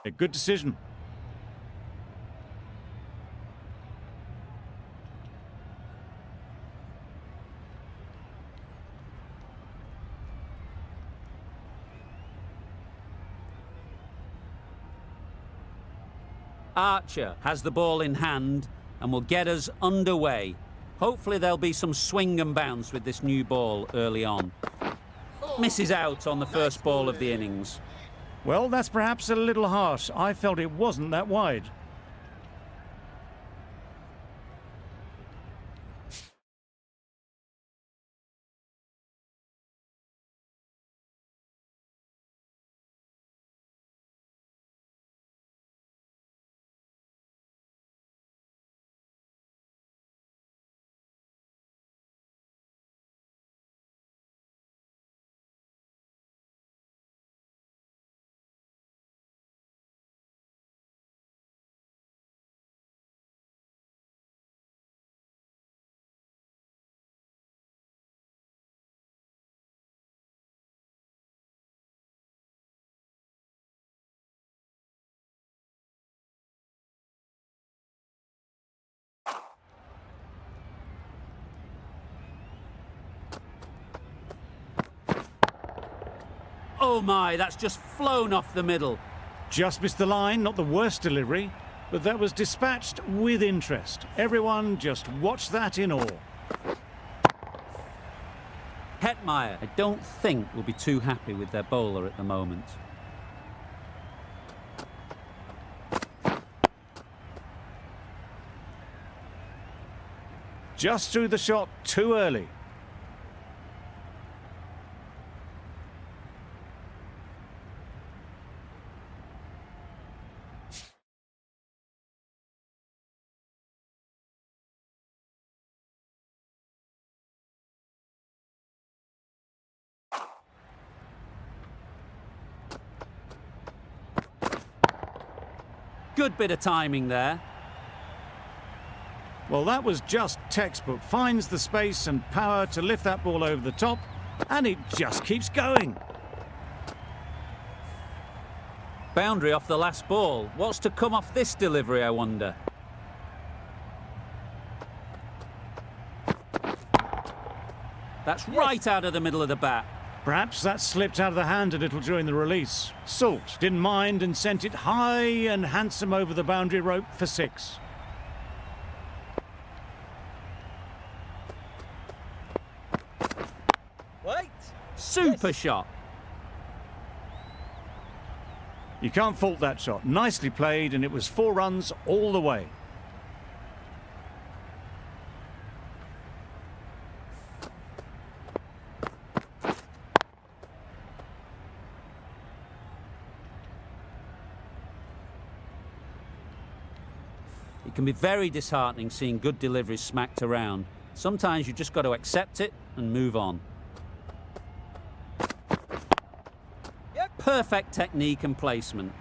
A good decision. Archer has the ball in hand and will get us underway. Hopefully there'll be some swing and bounce with this new ball early on. Misses out on the first ball of the innings. Well, that's perhaps a little harsh. I felt it wasn't that wide. Oh my, that's just flown off the middle. Just missed the line, not the worst delivery, but that was dispatched with interest. Everyone just watched that in awe. Hetmeyer, I don't think, will be too happy with their bowler at the moment. Just threw the shot too early. Good bit of timing there. Well, that was just textbook. Finds the space and power to lift that ball over the top, and it just keeps going. Boundary off the last ball. What's to come off this delivery, I wonder? That's right out of the middle of the bat. Perhaps that slipped out of the hand a little during the release. Salt didn't mind and sent it high and handsome over the boundary rope for 6. Wait. Super shot. You can't fault that shot. Nicely played, and it was 4 runs all the way. It can be very disheartening seeing good deliveries smacked around. Sometimes you just got to accept it and move on. Perfect technique and placement.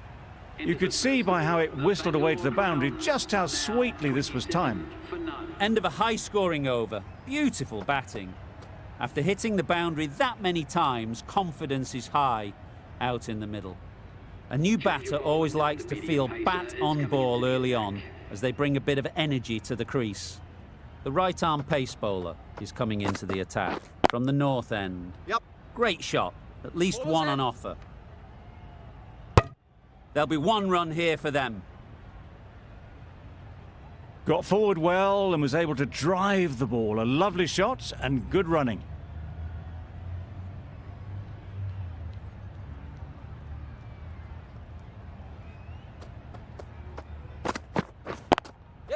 You could see by how it whistled away to the boundary just how sweetly this was timed. End of a high-scoring over. Beautiful batting. After hitting the boundary that many times, confidence is high out in the middle. A new batter always likes to feel bat on ball early on as they bring a bit of energy to the crease. The right-arm pace bowler is coming into the attack from the north end. Yep. Great shot, at least one on offer. There'll be 1 run here for them. Got forward well and was able to drive the ball. A lovely shot and good running.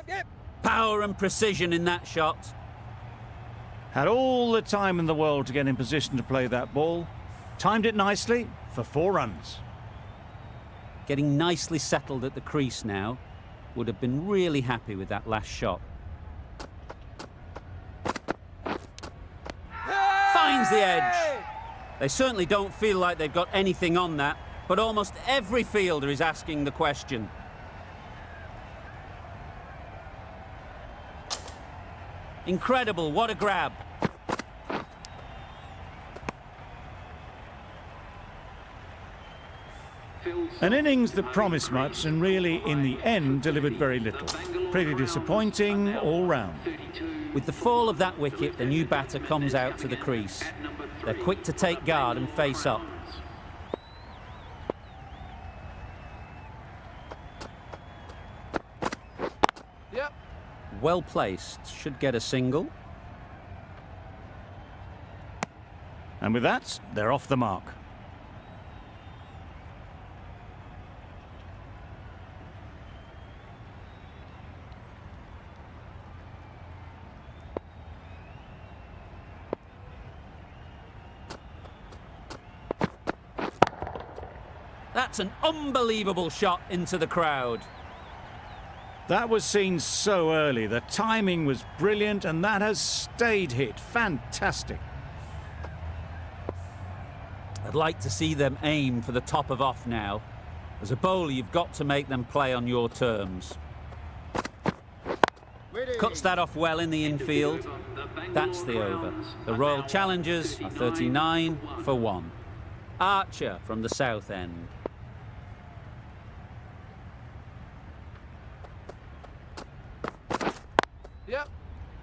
Yep. Power and precision in that shot. Had all the time in the world to get in position to play that ball. Timed it nicely for 4 runs. Getting nicely settled at the crease now. Would have been really happy with that last shot. Finds the edge. They certainly don't feel like they've got anything on that, but almost every fielder is asking the question. Incredible, what a grab. An innings that promised much and really, in the end, delivered very little. Pretty disappointing all round. With the fall of that wicket, the new batter comes out to the crease. They're quick to take guard and face up. Yep. Well placed, should get a single. And with that, they're off the mark. That's an unbelievable shot into the crowd. That was seen so early. The timing was brilliant, and that has stayed hit. Fantastic. I'd like to see them aim for the top of off now. As a bowler, you've got to make them play on your terms. Cuts that off well in the infield. That's the over. The Royal Challengers are 39 for 1. Archer from the south end. Yep.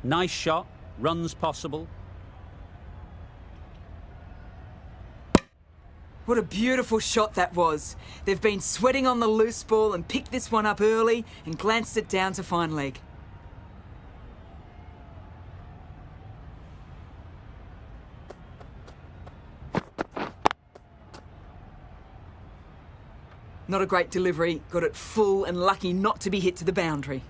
Nice shot, runs possible. What a beautiful shot that was. They've been sweating on the loose ball and picked this one up early and glanced it down to fine leg. Not a great delivery, got it full and lucky not to be hit to the boundary.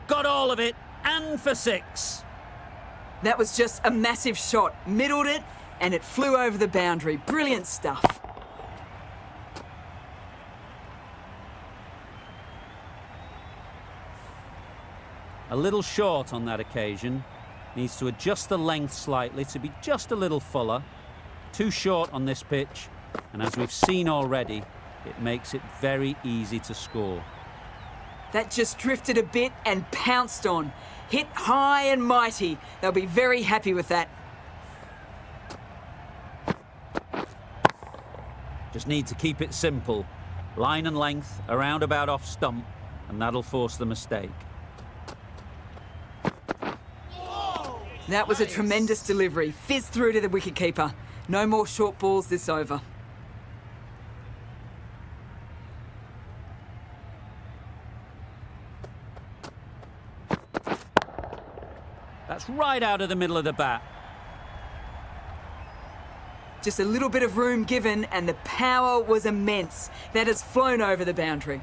Got all of it, and for 6. That was just a massive shot. Middled it, and it flew over the boundary. Brilliant stuff. A little short on that occasion. Needs to adjust the length slightly to be just a little fuller. Too short on this pitch, and as we've seen already, it makes it very easy to score. That just drifted a bit and pounced on. Hit high and mighty. They'll be very happy with that. Just need to keep it simple. Line and length, around about off stump, and that'll force the mistake. That was a tremendous delivery. Fizzed through to the wicketkeeper. No more short balls this over. That's right out of the middle of the bat. Just a little bit of room given and the power was immense. That has flown over the boundary.